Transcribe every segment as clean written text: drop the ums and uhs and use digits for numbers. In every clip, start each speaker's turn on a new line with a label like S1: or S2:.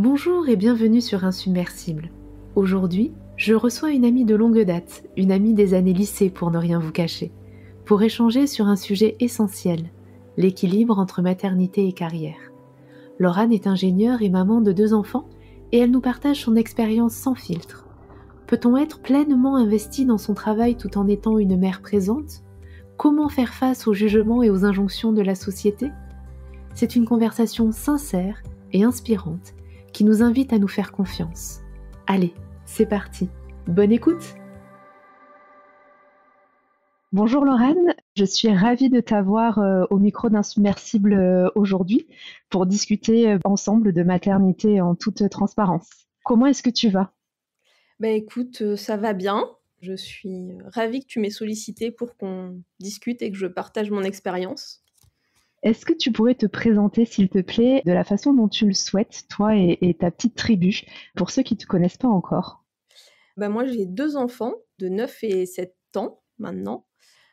S1: Bonjour et bienvenue sur Insubmersible. Aujourd'hui, je reçois une amie de longue date, une amie des années lycée pour ne rien vous cacher, pour échanger sur un sujet essentiel, l'équilibre entre maternité et carrière. Laurane est ingénieure et maman de 2 enfants et elle nous partage son expérience sans filtre. Peut-on être pleinement investi dans son travail tout en étant une mère présente ? Comment faire face aux jugements et aux injonctions de la société ? C'est une conversation sincère et inspirante qui nous invite à nous faire confiance. Allez, c'est parti. Bonne écoute. Bonjour Laurane, je suis ravie de t'avoir au micro d'Insubmersible aujourd'hui pour discuter ensemble de maternité en toute transparence. Comment est-ce que tu vas ?
S2: Écoute, ça va bien. Je suis ravie que tu m'aies sollicité pour qu'on discute et que je partage mon expérience.
S1: Est-ce que tu pourrais te présenter, s'il te plaît, de la façon dont tu le souhaites, toi et ta petite tribu, pour ceux qui ne te connaissent pas encore ?
S2: Moi, j'ai 2 enfants de 9 et 7 ans maintenant.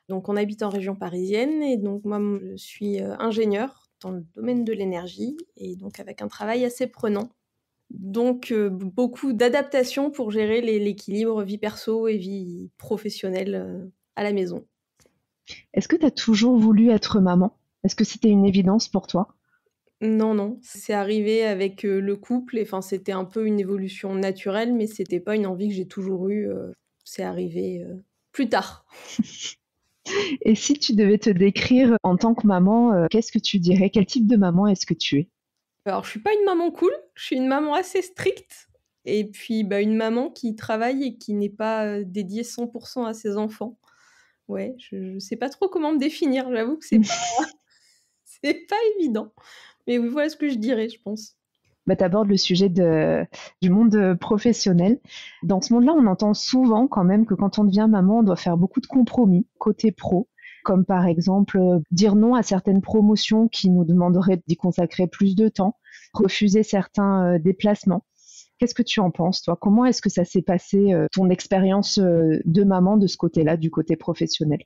S2: Donc, on habite en région parisienne et donc moi, je suis ingénieure dans le domaine de l'énergie et donc avec un travail assez prenant. Donc, beaucoup d'adaptation pour gérer l'équilibre vie perso et vie professionnelle à la maison.
S1: Est-ce que tu as toujours voulu être maman ? Est-ce que c'était une évidence pour toi ?
S2: Non, non, c'est arrivé avec, le couple et enfin, c'était un peu une évolution naturelle, mais c'était pas une envie que j'ai toujours eue, c'est arrivé, plus tard.
S1: Et si tu devais te décrire en tant que maman, qu'est-ce que tu dirais ? Quel type de maman est-ce que tu es ?
S2: Alors je suis pas une maman cool, je suis une maman assez stricte et puis, une maman qui travaille et qui n'est pas, dédiée 100 à ses enfants. Ouais, je sais pas trop comment me définir, j'avoue que c'est pas c'est pas évident, mais oui, voilà ce que je dirais, je pense.
S1: Tu abordes le sujet du monde professionnel. Dans ce monde-là, on entend souvent quand même que quand on devient maman, on doit faire beaucoup de compromis côté pro, comme par exemple dire non à certaines promotions qui nous demanderaient d'y consacrer plus de temps, refuser certains déplacements. Qu'est-ce que tu en penses, toi ? Comment est-ce que ça s'est passé, ton expérience de maman de ce côté-là, du côté professionnel ?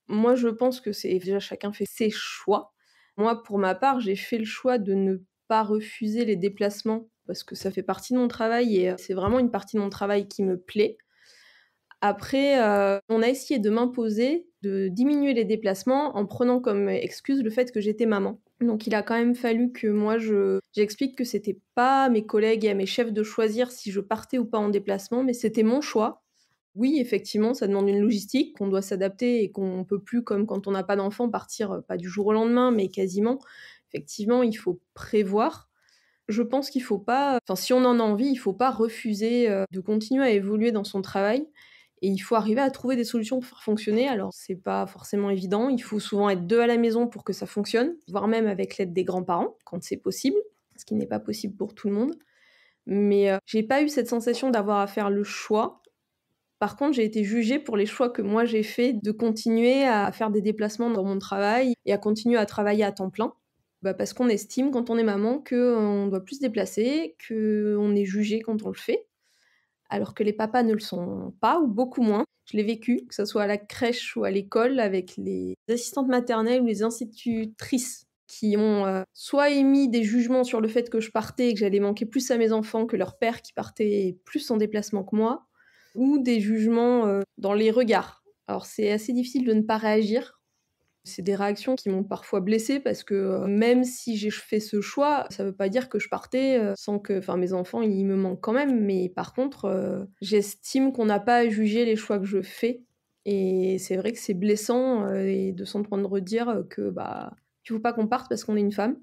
S2: Moi, je pense que c'est déjà chacun fait ses choix. Moi, pour ma part, j'ai fait le choix de ne pas refuser les déplacements parce que ça fait partie de mon travail et c'est vraiment une partie de mon travail qui me plaît. Après, on a essayé de m'imposer de diminuer les déplacements en prenant comme excuse le fait que j'étais maman. Donc il a quand même fallu que moi j'explique que c'était pas à mes collègues et à mes chefs de choisir si je partais ou pas en déplacement, mais c'était mon choix. Oui, effectivement, ça demande une logistique, qu'on doit s'adapter et qu'on peut plus, comme quand on n'a pas d'enfant, partir, pas du jour au lendemain, mais quasiment. Effectivement, il faut prévoir. Je pense qu'il faut pas enfin, si on en a envie, il faut pas refuser, de continuer à évoluer dans son travail et il faut arriver à trouver des solutions pour faire fonctionner. Alors, c'est pas forcément évident, il faut souvent être 2 à la maison pour que ça fonctionne, voire même avec l'aide des grands-parents, quand c'est possible, ce qui n'est pas possible pour tout le monde. Mais, j'ai pas eu cette sensation d'avoir à faire le choix. Par contre, j'ai été jugée pour les choix que moi j'ai faits de continuer à faire des déplacements dans mon travail et à continuer à travailler à temps plein. Parce qu'on estime quand on est maman qu'on doit plus se déplacer, qu'on est jugé quand on le fait, alors que les papas ne le sont pas ou beaucoup moins. Je l'ai vécu, que ce soit à la crèche ou à l'école avec les assistantes maternelles ou les institutrices qui ont, soit émis des jugements sur le fait que je partais et que j'allais manquer plus à mes enfants que leur père qui partait plus en déplacement que moi, ou des jugements, dans les regards. Alors c'est assez difficile de ne pas réagir. C'est des réactions qui m'ont parfois blessée parce que, même si j'ai fait ce choix, ça veut pas dire que je partais, sans que enfin mes enfants, ils me manquent quand même, mais par contre, j'estime qu'on n'a pas à juger les choix que je fais et c'est vrai que c'est blessant, et de s'entendre dire, que, qu'il faut pas qu'on parte parce qu'on est une femme.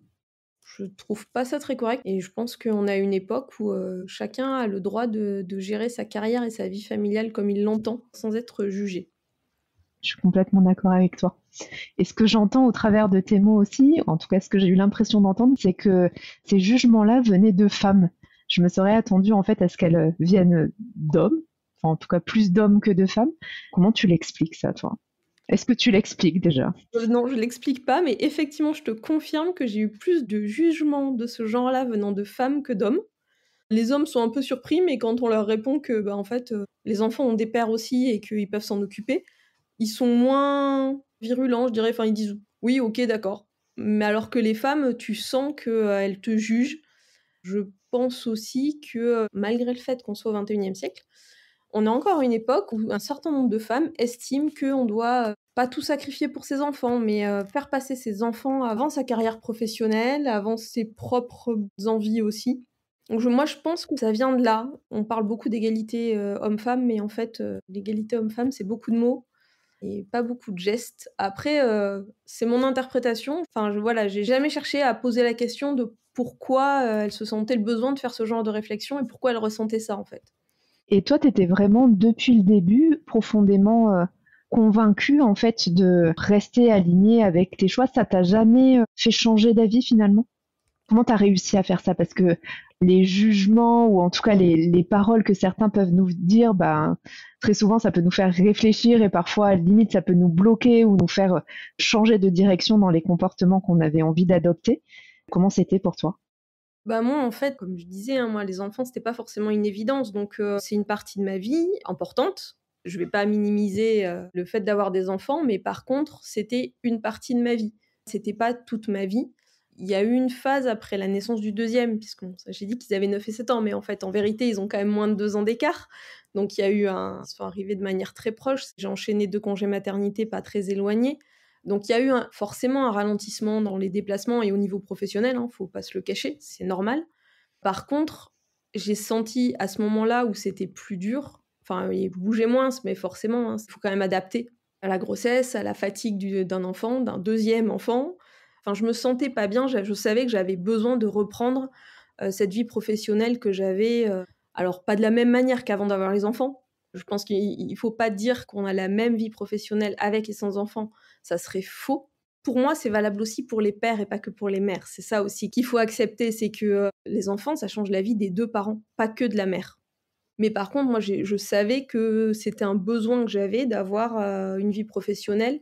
S2: Je trouve pas ça très correct et je pense qu'on a une époque où, chacun a le droit de gérer sa carrière et sa vie familiale comme il l'entend, sans être jugé.
S1: Je suis complètement d'accord avec toi. Et ce que j'entends au travers de tes mots aussi, en tout cas ce que j'ai eu l'impression d'entendre, c'est que ces jugements-là venaient de femmes. Je me serais attendue en fait à ce qu'elles viennent d'hommes, enfin en tout cas plus d'hommes que de femmes. Comment tu l'expliques ça, toi ? Est-ce que tu l'expliques déjà ?
S2: Non, je l'explique pas, mais effectivement, je te confirme que j'ai eu plus de jugements de ce genre-là venant de femmes que d'hommes. Les hommes sont un peu surpris, mais quand on leur répond que, en fait, les enfants ont des pères aussi et qu'ils peuvent s'en occuper, ils sont moins virulents, je dirais. Enfin, ils disent: «Oui, OK, d'accord». Mais alors que les femmes, tu sens qu'elles te jugent. Je pense aussi que, malgré le fait qu'on soit au XXIe siècle, on est encore à une époque où un certain nombre de femmes estiment qu'on doit, pas tout sacrifier pour ses enfants, mais faire passer ses enfants avant sa carrière professionnelle, avant ses propres envies aussi. Donc moi, je pense que ça vient de là. On parle beaucoup d'égalité, homme-femme, mais en fait, l'égalité homme-femme, c'est beaucoup de mots et pas beaucoup de gestes. Après, c'est mon interprétation. Enfin, voilà, j'ai jamais cherché à poser la question de pourquoi, elle se sentait le besoin de faire ce genre de réflexion et pourquoi elle ressentait ça, en fait.
S3: Et toi, tu étais vraiment, depuis le début, profondément convaincue, en fait, de rester alignée avec tes choix. Ça t'a jamais fait changer d'avis, finalement? Comment tu as réussi à faire ça? Parce que les jugements, ou en tout cas les paroles que certains peuvent nous dire, ben, très souvent, ça peut nous faire réfléchir et parfois, limite, ça peut nous bloquer ou nous faire changer de direction dans les comportements qu'on avait envie d'adopter. Comment c'était pour toi?
S2: Bah, moi, en fait, comme je disais, hein, moi, les enfants, c'était pas forcément une évidence, donc c'est une partie de ma vie importante. Je vais pas minimiser, le fait d'avoir des enfants, mais par contre, c'était une partie de ma vie. C'était pas toute ma vie. Il y a eu une phase après la naissance du deuxième, puisque bon, ça j'ai dit qu'ils avaient 9 et 7 ans, mais en fait, en vérité, ils ont quand même moins de 2 ans d'écart. Donc il y a eu ils sont arrivés de manière très proche. J'ai enchaîné 2 congés maternité pas très éloignés. Donc il y a eu forcément un ralentissement dans les déplacements et au niveau professionnel, hein, faut pas se le cacher, c'est normal. Par contre, j'ai senti à ce moment-là où c'était plus dur, enfin, il bougeait moins, mais forcément, hein, il faut quand même adapter à la grossesse, à la fatigue d'un enfant, d'un deuxième enfant. Enfin, je me sentais pas bien, je savais que j'avais besoin de reprendre cette vie professionnelle que j'avais, alors pas de la même manière qu'avant d'avoir les enfants. Je pense qu'il faut pas dire qu'on a la même vie professionnelle avec et sans enfants, ça serait faux. Pour moi, c'est valable aussi pour les pères et pas que pour les mères. C'est ça aussi qu'il faut accepter, c'est que, les enfants, ça change la vie des 2 parents, pas que de la mère. Mais par contre, moi, je savais que c'était un besoin que j'avais d'avoir, une vie professionnelle,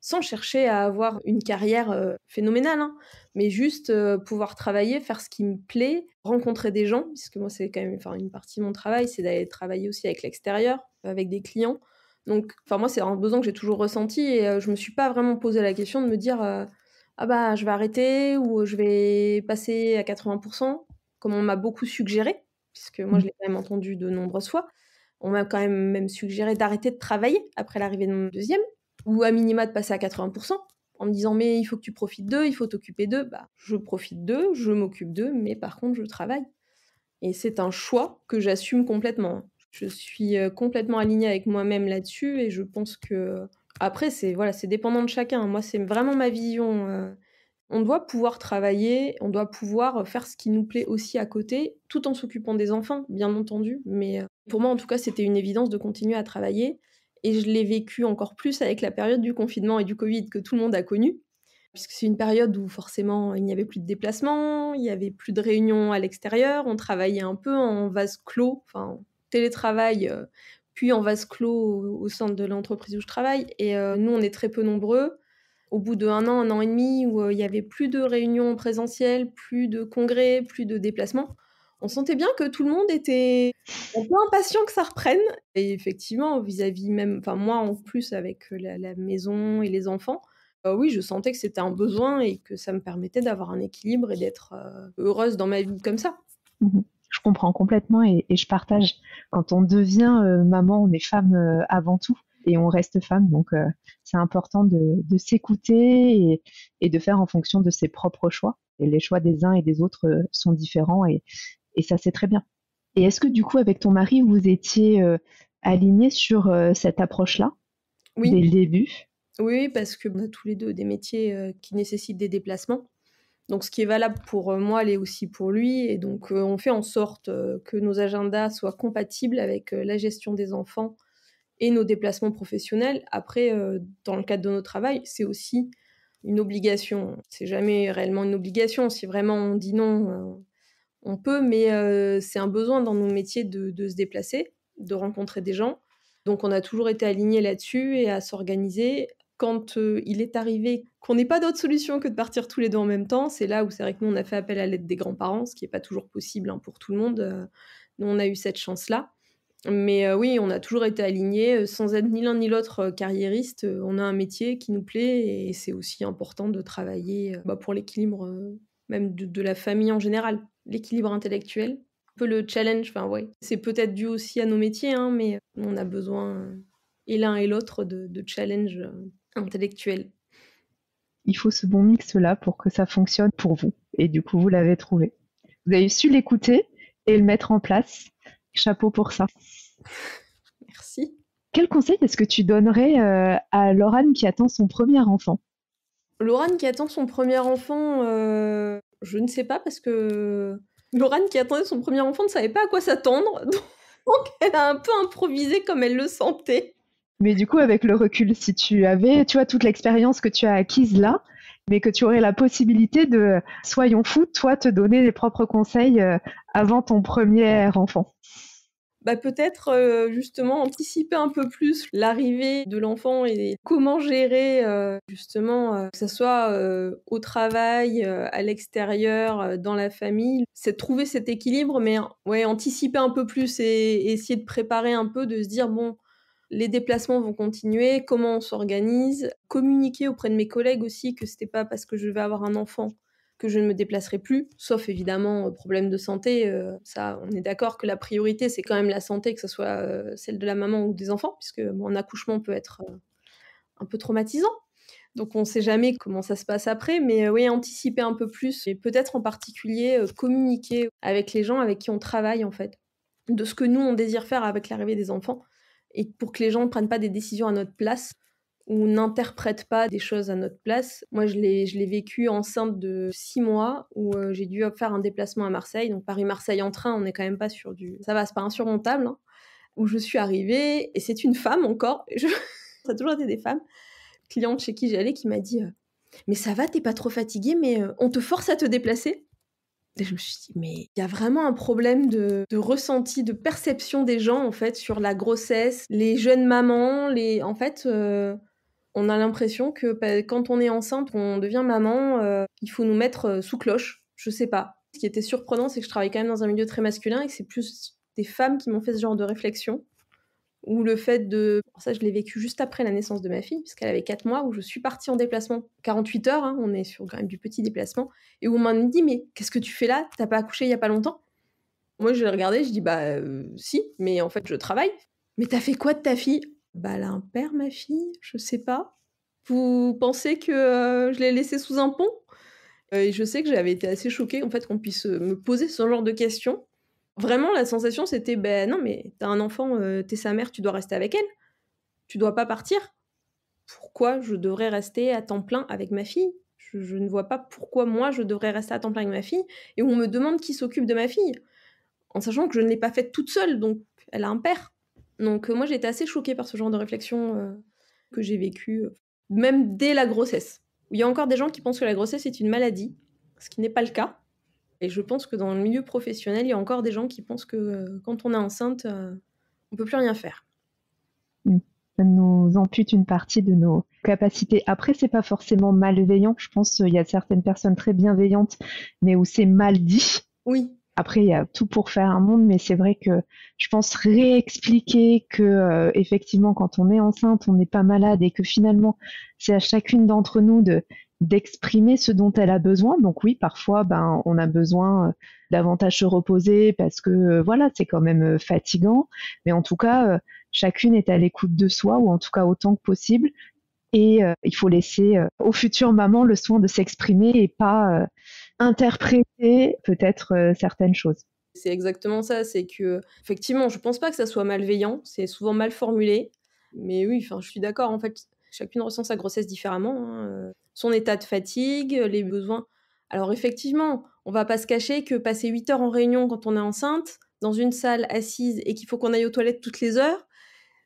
S2: sans chercher à avoir une carrière, phénoménale, hein, mais juste, pouvoir travailler, faire ce qui me plaît, rencontrer des gens, puisque moi, c'est quand même enfin, une partie de mon travail, c'est d'aller travailler aussi avec l'extérieur, avec des clients. Donc enfin, moi, c'est un besoin que j'ai toujours ressenti et je me suis pas vraiment posé la question de me dire, «Ah bah, je vais arrêter» ou «Je vais passer à 80 comme on m'a beaucoup suggéré, puisque moi, je l'ai quand même entendu de nombreuses fois. On m'a quand même suggéré d'arrêter de travailler après l'arrivée de mon deuxième ou à minima de passer à 80 en me disant: «Mais il faut que tu profites d'eux, il faut t'occuper d'eux». Bah, je profite d'eux, je m'occupe d'eux, mais par contre, je travaille et c'est un choix que j'assume complètement, hein. Je suis, complètement alignée avec moi-même là-dessus et je pense que après c'est voilà, c'est dépendant de chacun. Moi, c'est vraiment ma vision, on doit pouvoir travailler, on doit pouvoir, faire ce qui nous plaît aussi à côté, tout en s'occupant des enfants, bien entendu. Mais, pour moi, en tout cas, c'était une évidence de continuer à travailler et je l'ai vécu encore plus avec la période du confinement et du Covid que tout le monde a connue. Puisque c'est une période où forcément il n'y avait plus de déplacements, il y avait plus de réunions à l'extérieur, on travaillait un peu en vase clos, enfin en télétravail, puis en vase clos au sein de l'entreprise où je travaille et nous on est très peu nombreux. Au bout d'1 an et demi où, il y avait plus de réunions présentielles, plus de congrès, plus de déplacements, on sentait bien que tout le monde était un peu impatient que ça reprenne et effectivement vis-à-vis même enfin moi en plus avec, la maison et les enfants, oui je sentais que c'était un besoin et que ça me permettait d'avoir un équilibre et d'être, heureuse dans ma vie comme ça.
S3: Mmh. Je comprends complètement et je partage. Quand on devient, maman, on est femme, avant tout et on reste femme donc c'est important de s'écouter et de faire en fonction de ses propres choix et les choix des uns et des autres, sont différents et ça, c'est très bien. Et est-ce que du coup, avec ton mari, vous étiez, alignés sur, cette approche-là, dès
S2: Oui,
S3: le début?
S2: oui, parce qu'on a tous les 2 des métiers, qui nécessitent des déplacements. Donc ce qui est valable pour, moi l'est aussi pour lui et donc on fait en sorte, que nos agendas soient compatibles avec, la gestion des enfants et nos déplacements professionnels. Après, dans le cadre de notre travail, c'est aussi une obligation. C'est jamais réellement une obligation. Si vraiment on dit non, on peut, mais c'est un besoin dans nos métiers de se déplacer, de rencontrer des gens. Donc on a toujours été alignés là-dessus et à s'organiser. Quand, il est arrivé qu'on n'ait pas d'autre solution que de partir tous les 2 en même temps, c'est là où c'est vrai que nous on a fait appel à l'aide des grands-parents, ce qui est pas toujours possible, hein, pour tout le monde, nous on a eu cette chance-là. Mais oui, on a toujours été alignés, sans être ni l'un ni l'autre, carriéristes, on a un métier qui nous plaît et c'est aussi important de travailler, bah, pour l'équilibre, même de la famille en général. l'équilibre intellectuel, un peu le challenge. Enfin, ouais. C'est peut-être dû aussi à nos métiers, hein, mais on a besoin, et l'un et l'autre, de challenge intellectuel.
S3: Il faut ce bon mix-là pour que ça fonctionne pour vous. Et du coup, vous l'avez trouvé. Vous avez su l'écouter et le mettre en place. Chapeau pour ça.
S2: Merci.
S3: Quel conseil est-ce que tu donnerais à Laurane qui attend son premier enfant?
S2: Laurane qui attend son premier enfant, je ne sais pas, parce que Laurane qui attendait son premier enfant ne savait pas à quoi s'attendre, donc elle a un peu improvisé comme elle le sentait.
S3: Mais du coup, avec le recul, si tu avais, tu vois, toute l'expérience que tu as acquise là, mais que tu aurais la possibilité de, soyons fous, toi, te donner les propres conseils avant ton premier enfant.
S2: Bah, peut-être justement anticiper un peu plus l'arrivée de l'enfant et comment gérer justement que ça soit au travail, à l'extérieur, dans la famille. C'est de trouver cet équilibre, mais ouais, anticiper un peu plus et essayer de préparer un peu, de se dire bon, les déplacements vont continuer, comment on s'organise, communiquer auprès de mes collègues aussi que c'était pas parce que je vais avoir un enfant que je ne me déplacerai plus, sauf évidemment problème de santé. Ça, on est d'accord que la priorité, c'est quand même la santé, que ce soit celle de la maman ou des enfants, puisque un accouchement peut être un peu traumatisant. Donc on ne sait jamais comment ça se passe après, mais oui, anticiper un peu plus, et peut-être en particulier communiquer avec les gens avec qui on travaille, en fait, de ce que nous, on désire faire avec l'arrivée des enfants, et pour que les gens ne prennent pas des décisions à notre place, ou n'interprète pas des choses à notre place. Moi, je l'ai vécu enceinte de 6 mois, où j'ai dû faire un déplacement à Marseille. Donc Paris-Marseille en train, on n'est quand même pas sur du... Ça va, c'est pas insurmontable, hein. Où je suis arrivée, et c'est une femme encore, ça a toujours été des femmes, cliente chez qui j'allais, qui m'a dit « Mais ça va, t'es pas trop fatiguée, mais on te force à te déplacer ?» Et je me suis dit, mais il y a vraiment un problème de ressenti, de perception des gens, en fait, sur la grossesse, les jeunes mamans, en fait... on a l'impression que quand on est enceinte, on devient maman, il faut nous mettre sous cloche. Je sais pas. Ce qui était surprenant, c'est que je travaille quand même dans un milieu très masculin et que c'est plus des femmes qui m'ont fait ce genre de réflexion. Ou le fait de... Ça, je l'ai vécu juste après la naissance de ma fille, puisqu'elle avait 4 mois, où je suis partie en déplacement. 48 heures, hein, on est sur quand même du petit déplacement. Et où on m'a dit, mais qu'est-ce que tu fais là? T'as pas accouché il y a pas longtemps? Moi, je l'ai regardé, je dis, bah si, mais en fait, je travaille. Mais t'as fait quoi de ta fille? Bah, elle a un père, ma fille, je sais pas. Vous pensez que je l'ai laissée sous un pont? Et je sais que j'avais été assez choquée, en fait, qu'on puisse me poser ce genre de questions. Vraiment, la sensation, c'était ben non, mais t'as un enfant, t'es sa mère, tu dois rester avec elle. Tu dois pas partir. Pourquoi je devrais rester à temps plein avec ma fille? Je ne vois pas pourquoi moi je devrais rester à temps plein avec ma fille, et on me demande qui s'occupe de ma fille, en sachant que je ne l'ai pas faite toute seule, donc elle a un père. Donc moi, j'ai été assez choquée par ce genre de réflexion que j'ai vécue, même dès la grossesse. Il y a encore des gens qui pensent que la grossesse est une maladie, ce qui n'est pas le cas. Et je pense que dans le milieu professionnel, il y a encore des gens qui pensent que quand on est enceinte, on peut plus rien faire.
S3: Ça nous ampute une partie de nos capacités. Après, c'est pas forcément malveillant. Je pense qu'il y a certaines personnes très bienveillantes, mais où c'est mal dit.
S2: Oui.
S3: Après, il y a tout pour faire un monde, mais c'est vrai que je pense réexpliquer que effectivement, quand on est enceinte, on n'est pas malade et que finalement, c'est à chacune d'entre nous d'exprimer ce dont elle a besoin. Donc oui, parfois, on a besoin davantage se reposer parce que voilà, c'est quand même fatigant. Mais en tout cas, chacune est à l'écoute de soi, ou en tout cas autant que possible. Et il faut laisser aux futures mamans le soin de s'exprimer et pas interpréter peut-être certaines choses.
S2: C'est exactement ça, c'est que effectivement, je pense pas que ça soit malveillant, c'est souvent mal formulé, mais oui, enfin, je suis d'accord, en fait, chacune ressent sa grossesse différemment, hein, son état de fatigue, les besoins. Alors effectivement, on va pas se cacher que passer 8 heures en réunion quand on est enceinte, dans une salle assise et qu'il faut qu'on aille aux toilettes toutes les heures,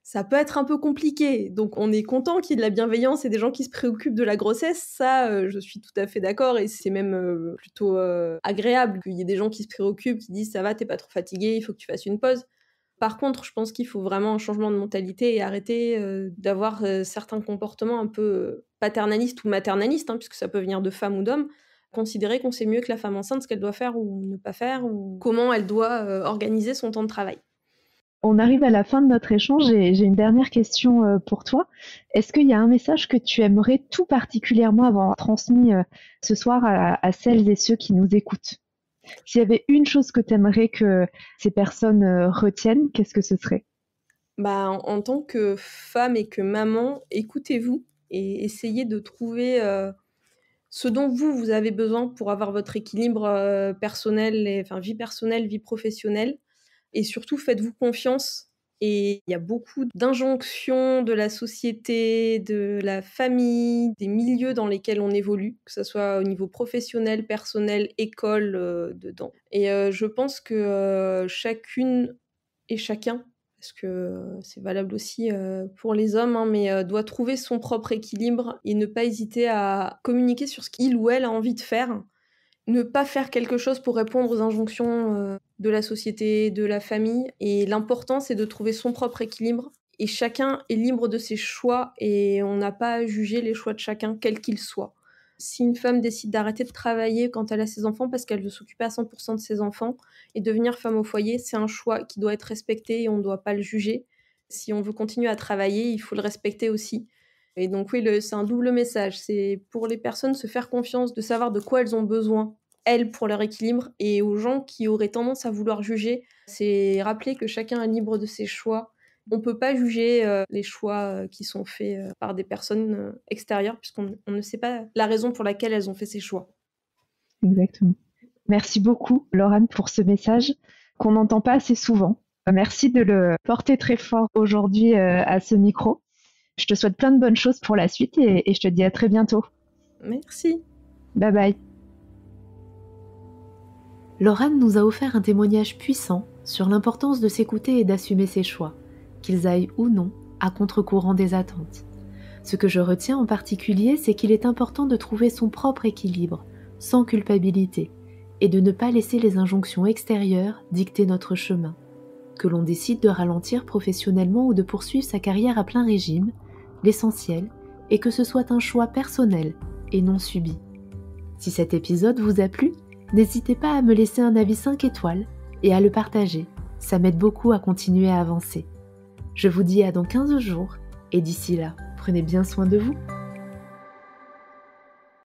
S2: ça peut être un peu compliqué. Donc on est content qu'il y ait de la bienveillance et des gens qui se préoccupent de la grossesse. Ça, je suis tout à fait d'accord, et c'est même plutôt agréable qu'il y ait des gens qui se préoccupent, qui disent ça va, t'es pas trop fatigué, il faut que tu fasses une pause. Par contre, je pense qu'il faut vraiment un changement de mentalité et arrêter d'avoir certains comportements un peu paternalistes ou maternalistes, hein, puisque ça peut venir de femmes ou d'hommes. Considérer qu'on sait mieux que la femme enceinte ce qu'elle doit faire ou ne pas faire, ou comment elle doit organiser son temps de travail.
S3: On arrive à la fin de notre échange et j'ai une dernière question pour toi. Est-ce qu'il y a un message que tu aimerais tout particulièrement avoir transmis ce soir à celles et ceux qui nous écoutent? S'il y avait une chose que tu aimerais que ces personnes retiennent, qu'est-ce que ce serait?
S2: En tant que femme et que maman, écoutez-vous et essayez de trouver ce dont vous avez besoin pour avoir votre équilibre personnel, vie personnelle, vie professionnelle. Et surtout, faites-vous confiance. Et il y a beaucoup d'injonctions de la société, de la famille, des milieux dans lesquels on évolue, que ce soit au niveau professionnel, personnel, école, dedans. Et je pense que chacune et chacun, parce que c'est valable aussi pour les hommes, hein, mais doit trouver son propre équilibre et ne pas hésiter à communiquer sur ce qu'il ou elle a envie de faire. Ne pas faire quelque chose pour répondre aux injonctions de la société, de la famille. Et l'important, c'est de trouver son propre équilibre. Et chacun est libre de ses choix et on n'a pas à juger les choix de chacun, quels qu'ils soient. Si une femme décide d'arrêter de travailler quand elle a ses enfants parce qu'elle veut s'occuper à 100% de ses enfants et devenir femme au foyer, c'est un choix qui doit être respecté et on ne doit pas le juger. Si on veut continuer à travailler, il faut le respecter aussi. Et donc oui, c'est un double message. C'est pour les personnes se faire confiance, de savoir de quoi elles ont besoin, elles, pour leur équilibre, et aux gens qui auraient tendance à vouloir juger, c'est rappeler que chacun est libre de ses choix. On ne peut pas juger les choix qui sont faits par des personnes extérieures, puisqu'on ne sait pas la raison pour laquelle elles ont fait ces choix.
S3: Exactement. Merci beaucoup, Laurane, pour ce message qu'on n'entend pas assez souvent. Merci de le porter très fort aujourd'hui à ce micro. Je te souhaite plein de bonnes choses pour la suite et je te dis à très bientôt.
S2: Merci.
S3: Bye bye.
S1: Laurane nous a offert un témoignage puissant sur l'importance de s'écouter et d'assumer ses choix, qu'ils aillent ou non à contre-courant des attentes. Ce que je retiens en particulier, c'est qu'il est important de trouver son propre équilibre, sans culpabilité, et de ne pas laisser les injonctions extérieures dicter notre chemin. Que l'on décide de ralentir professionnellement ou de poursuivre sa carrière à plein régime, l'essentiel est que ce soit un choix personnel et non subi. Si cet épisode vous a plu, n'hésitez pas à me laisser un avis 5 étoiles et à le partager, ça m'aide beaucoup à continuer à avancer. Je vous dis à dans 15 jours et d'ici là, prenez bien soin de vous.